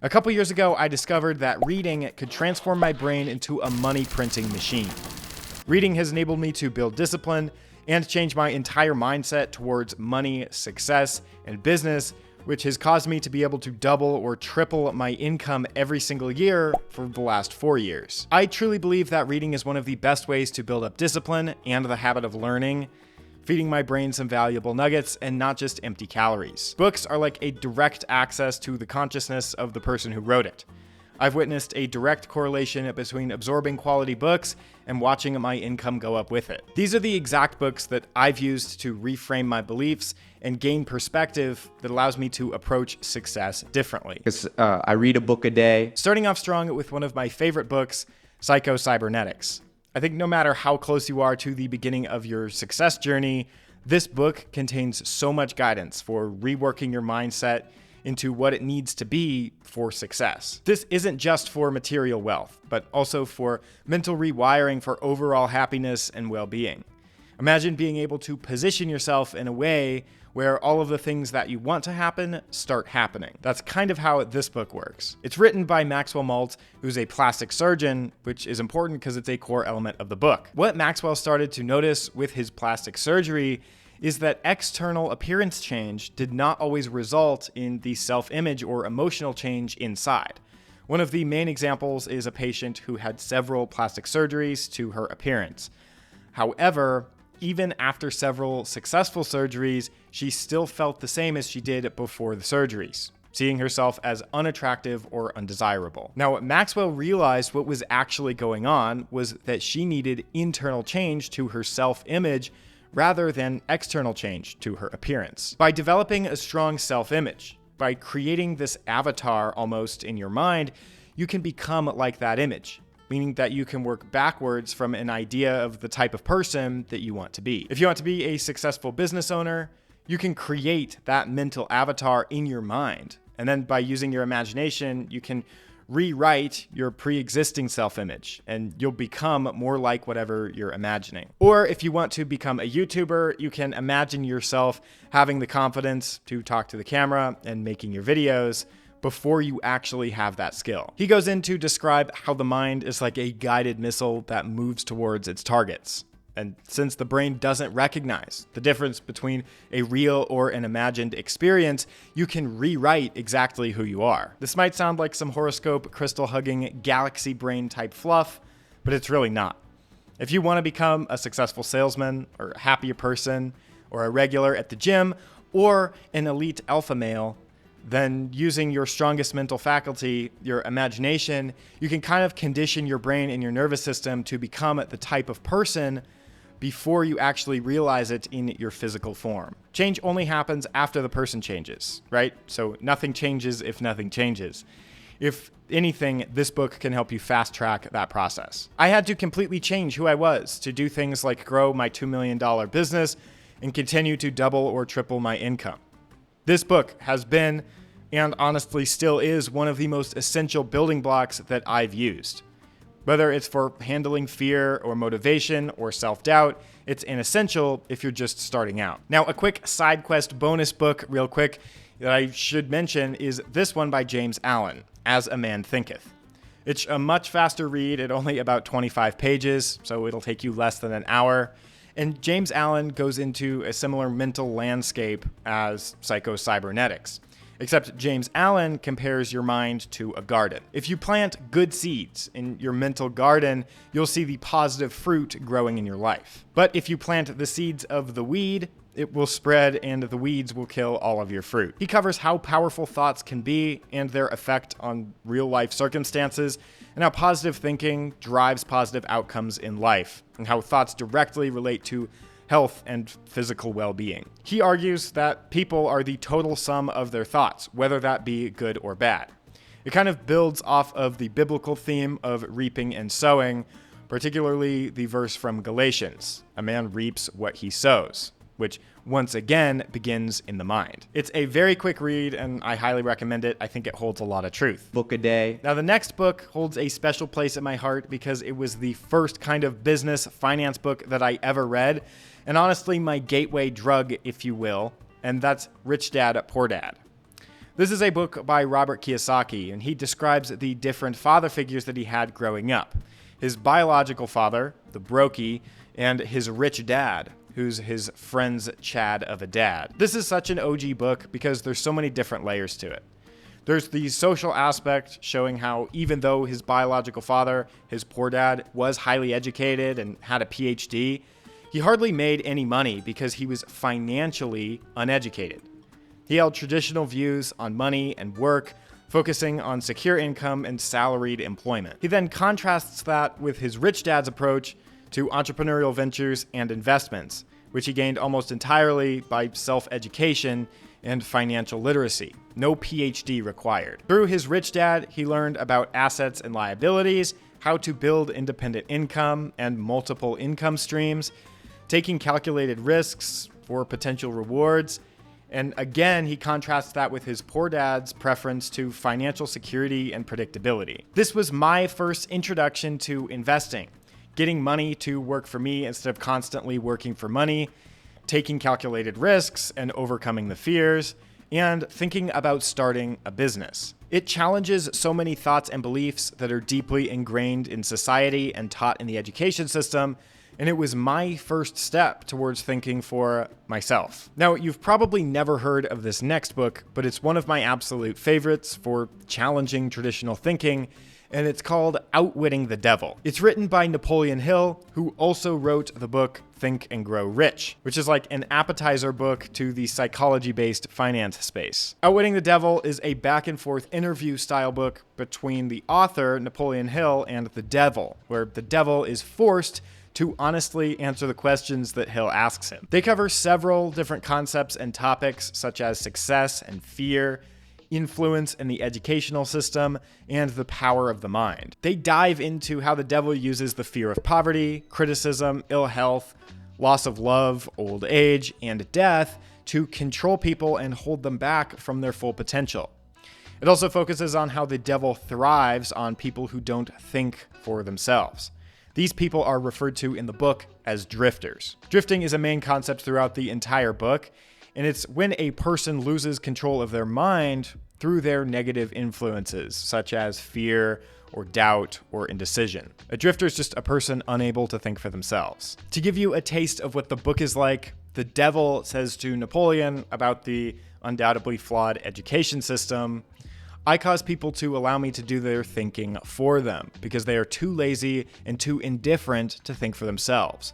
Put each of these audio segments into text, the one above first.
A couple years ago, I discovered that reading could transform my brain into a money printing machine. Reading has enabled me to build discipline and change my entire mindset towards money, success, and business, which has caused me to be able to double or triple my income every single year for the last 4 years. I truly believe that reading is one of the best ways to build up discipline and the habit of learning, feeding my brain some valuable nuggets and not just empty calories. Books are like a direct access to the consciousness of the person who wrote it. I've witnessed a direct correlation between absorbing quality books and watching my income go up with it. These are the exact books that I've used to reframe my beliefs and gain perspective that allows me to approach success differently. I read a book a day. Starting off strong with one of my favorite books, Psycho-Cybernetics. I think no matter how close you are to the beginning of your success journey, this book contains so much guidance for reworking your mindset into what it needs to be for success. This isn't just for material wealth, but also for mental rewiring for overall happiness and well-being. Imagine being able to position yourself in a way where all of the things that you want to happen start happening. That's kind of how this book works. It's written by Maxwell Maltz, who's a plastic surgeon, which is important because it's a core element of the book. What Maxwell started to notice with his plastic surgery is that external appearance change did not always result in the self-image or emotional change inside. One of the main examples is a patient who had several plastic surgeries to her appearance. However, even after several successful surgeries, she still felt the same as she did before the surgeries, seeing herself as unattractive or undesirable. Now, what Maxwell realized what was actually going on was that she needed internal change to her self-image rather than external change to her appearance. By developing a strong self-image, by creating this avatar almost in your mind, you can become like that image, meaning that you can work backwards from an idea of the type of person that you want to be. If you want to be a successful business owner, you can create that mental avatar in your mind. And then by using your imagination, you can rewrite your pre-existing self-image and you'll become more like whatever you're imagining. Or if you want to become a YouTuber, you can imagine yourself having the confidence to talk to the camera and making your videos before you actually have that skill. He goes in to describe how the mind is like a guided missile that moves towards its targets. And since the brain doesn't recognize the difference between a real or an imagined experience, you can rewrite exactly who you are. This might sound like some horoscope, crystal-hugging, galaxy brain type fluff, but it's really not. If you want to become a successful salesman, or a happier person, or a regular at the gym, or an elite alpha male, then using your strongest mental faculty, your imagination, you can kind of condition your brain and your nervous system to become the type of person before you actually realize it in your physical form. Change only happens after the person changes, right? So nothing changes if nothing changes. If anything, this book can help you fast track that process. I had to completely change who I was to do things like grow my $2 million business and continue to double or triple my income. This book has been, and honestly still is, one of the most essential building blocks that I've used. Whether it's for handling fear or motivation or self-doubt, it's an essential if you're just starting out. Now, a quick side quest bonus book real quick that I should mention is this one by James Allen, As a Man Thinketh. It's a much faster read at only about 25 pages, so it'll take you less than an hour. And James Allen goes into a similar mental landscape as Psycho-Cybernetics. Except James Allen compares your mind to a garden. If you plant good seeds in your mental garden, you'll see the positive fruit growing in your life. But if you plant the seeds of the weed, it will spread and the weeds will kill all of your fruit. He covers how powerful thoughts can be and their effect on real life circumstances, and how positive thinking drives positive outcomes in life, and how thoughts directly relate to health and physical well-being. He argues that people are the total sum of their thoughts, whether that be good or bad. It kind of builds off of the biblical theme of reaping and sowing, particularly the verse from Galatians, "A man reaps what he sows," which once again begins in the mind. It's a very quick read and I highly recommend it. I think it holds a lot of truth. Book a day. Now, the next book holds a special place in my heart because it was the first kind of business finance book that I ever read, and honestly my gateway drug, if you will, and that's Rich Dad, Poor Dad. This is a book by Robert Kiyosaki, and he describes the different father figures that he had growing up. His biological father, the Brokey, and his rich dad, who's his friend's Chad of a dad. This is such an OG book because there's so many different layers to it. There's the social aspect showing how even though his biological father, his poor dad, was highly educated and had a PhD, he hardly made any money because he was financially uneducated. He held traditional views on money and work, focusing on secure income and salaried employment. He then contrasts that with his rich dad's approach to entrepreneurial ventures and investments, which he gained almost entirely by self-education and financial literacy. No PhD required. Through his rich dad, he learned about assets and liabilities, how to build independent income and multiple income streams, taking calculated risks for potential rewards. And again, he contrasts that with his poor dad's preference to financial security and predictability. This was my first introduction to investing, getting money to work for me instead of constantly working for money, taking calculated risks and overcoming the fears, and thinking about starting a business. It challenges so many thoughts and beliefs that are deeply ingrained in society and taught in the education system, and it was my first step towards thinking for myself. Now, you've probably never heard of this next book, but it's one of my absolute favorites for challenging traditional thinking, and it's called Outwitting the Devil. It's written by Napoleon Hill, who also wrote the book Think and Grow Rich, which is like an appetizer book to the psychology-based finance space. Outwitting the Devil is a back-and-forth interview-style book between the author, Napoleon Hill, and the devil, where the devil is forced to honestly answer the questions that Hill asks him. They cover several different concepts and topics, such as success and fear, influence in the educational system, and the power of the mind. They dive into how the devil uses the fear of poverty, criticism, ill health, loss of love, old age, and death to control people and hold them back from their full potential. It also focuses on how the devil thrives on people who don't think for themselves. These people are referred to in the book as drifters. Drifting is a main concept throughout the entire book, and it's when a person loses control of their mind through their negative influences, such as fear or doubt or indecision. A drifter is just a person unable to think for themselves. To give you a taste of what the book is like, the devil says to Napoleon about the undoubtedly flawed education system, "I cause people to allow me to do their thinking for them because they are too lazy and too indifferent to think for themselves.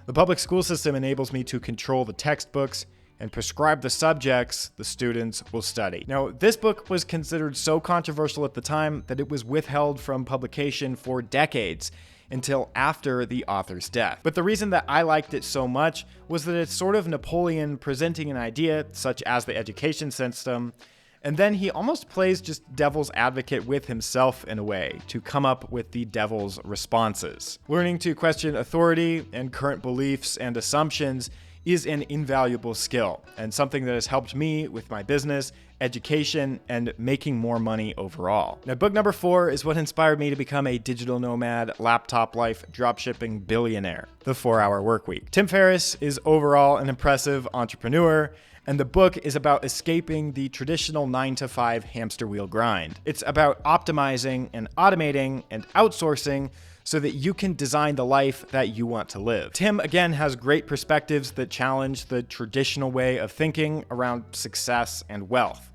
The public school system enables me to control the textbooks and prescribe the subjects the students will study." Now, this book was considered so controversial at the time that it was withheld from publication for decades until after the author's death. But the reason that I liked it so much was that it's sort of Napoleon presenting an idea, such as the education system, and then he almost plays just devil's advocate with himself in a way to come up with the devil's responses. Learning to question authority and current beliefs and assumptions is an invaluable skill and something that has helped me with my business, education, and making more money overall. Now, book number 4 is what inspired me to become a digital nomad, laptop life, dropshipping billionaire, The 4-Hour Workweek. Tim Ferriss is overall an impressive entrepreneur, and the book is about escaping the traditional 9-to-5 hamster wheel grind. It's about optimizing and automating and outsourcing so that you can design the life that you want to live. Tim, again, has great perspectives that challenge the traditional way of thinking around success and wealth.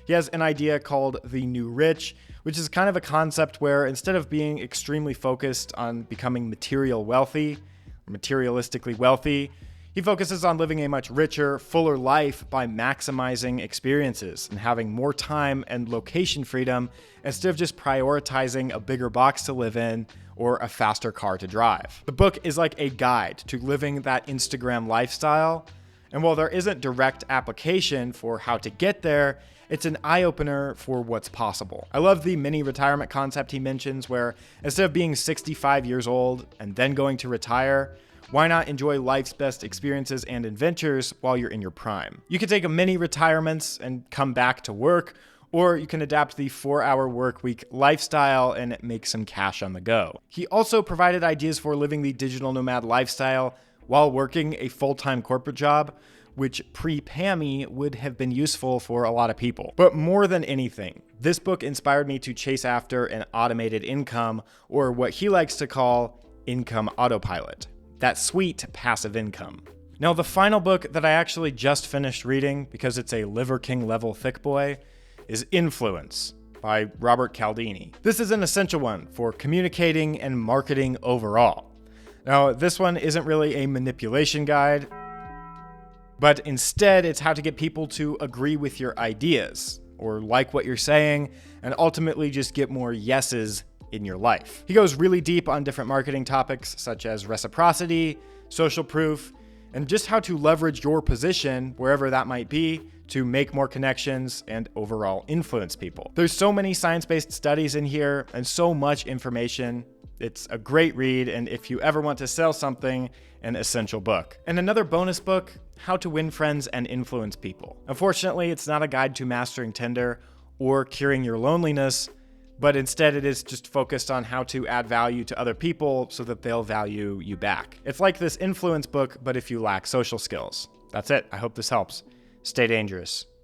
He has an idea called the New Rich, which is kind of a concept where instead of being extremely focused on becoming materialistically wealthy, he focuses on living a much richer, fuller life by maximizing experiences and having more time and location freedom instead of just prioritizing a bigger box to live in or a faster car to drive. The book is like a guide to living that Instagram lifestyle, and while there isn't direct application for how to get there, it's an eye-opener for what's possible. I love the mini retirement concept he mentions where instead of being 65 years old and then going to retire, why not enjoy life's best experiences and adventures while you're in your prime? You could take a mini retirements and come back to work, or you can adapt the 4-hour workweek lifestyle and make some cash on the go. He also provided ideas for living the digital nomad lifestyle while working a full-time corporate job, which pre-Pammy would have been useful for a lot of people. But more than anything, this book inspired me to chase after an automated income, or what he likes to call income autopilot. That sweet passive income. Now, the final book that I actually just finished reading, because it's a Liver King level thick boy, is Influence by Robert Cialdini. This is an essential one for communicating and marketing overall. Now, this one isn't really a manipulation guide, but instead it's how to get people to agree with your ideas, or like what you're saying, and ultimately just get more yeses in your life. He goes really deep on different marketing topics such as reciprocity, social proof, and just how to leverage your position, wherever that might be, to make more connections and overall influence people. There's so many science-based studies in here and so much information. It's a great read, and if you ever want to sell something, an essential book. And another bonus book, How to Win Friends and Influence People. Unfortunately, it's not a guide to mastering Tinder or curing your loneliness, but instead it is just focused on how to add value to other people so that they'll value you back. It's like this influence book, but if you lack social skills. That's it. I hope this helps. Stay dangerous.